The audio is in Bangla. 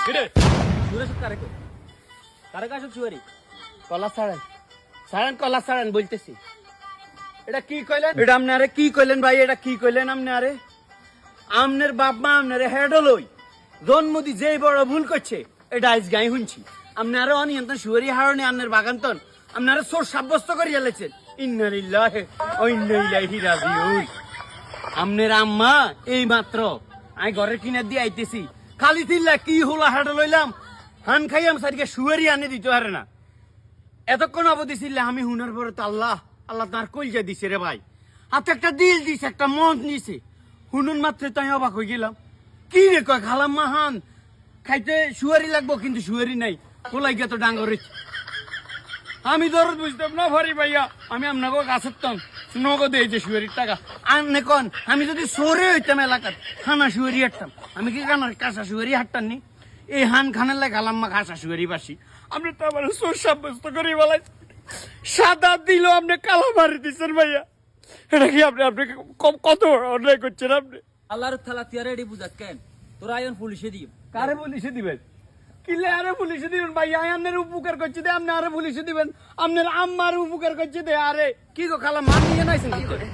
কিরে সুরে সব কারে কই কারে কাছে চুয়ারি কলা ছাড়েন ছাড়েন কলা ছাড়েন বলতেছি এটা কি কইলেন এটা আপনারে কি কইলেন ভাই এটা কি কইলেন আপনারে আমনের বাপ মা আপনারে হেড লই জন্মদি যেই বড় ভুল করছে এটা আজ গাই শুনছি আপনারা অনিয়ন্ত্রণ সুয়ারি হারণে আপনার বাগান্তন আপনারা চোর সাব্যস্ত করিয়া লেছেন ইন্না লিল্লাহি ওয়া ইন্না ইলাইহি রাজিউন আমনের আম্মা এই মাত্র আমি ঘরের কিনার দিয়ে আইতেছি খালি তিল্লা কি হোলা হাড় লইলাম হান খাইয়াম সারিকে সুয়ারি আনে দিতে পারে না এতক্ষণ অবধি ছিল আমি হুনার পরে তো আল্লাহ আল্লাহ তার কলজা দিছে রে ভাই হাতে একটা দিল দিছে একটা মন দিছে হুনুন মাত্রে তো আমি অবাক হয়ে গেলাম কি রে কয় খালাম মাহান খাইতে সুয়ারি লাগবো কিন্তু সুয়ারি নাই কোলাই গিয়ে তো ডাঙ্গর আমি দরদ বুঝতাম না ভারি ভাইয়া আমি আপনাকে কাছেরতাম নগদে এই যে সুয়ারির টাকা আনে কন আমি যদি সরে হইতাম এলাকার খানা সুয়ারি হাঁটতাম আমি কি কাঁচা সুয়ারি হাঁটতাম নি এই হান খানের লাগে আলাম্মা কাঁচা সুয়ারি বাসি আপনি তো আমার চোর সাব্যস্ত করে বলাই সাদা দিল আপনি কালা মারি দিচ্ছেন ভাইয়া এটা কি আপনি আপনি কত অন্যায় করছেন আপনি আল্লাহর থালা তিয়ারে এডি বুঝাত কেন তোরা আয়ন পুলিশে দিই কারে পুলিশে দিবেন কিলে আরে পুলিশে দিবেন ভাই আপনার উপকার করছে দে আপনি আরে পুলিশে দিবেন আপনার আম্মার উপকার করছে দে আরে কি গো খালা মান নিয়ে নাইছেন কি করে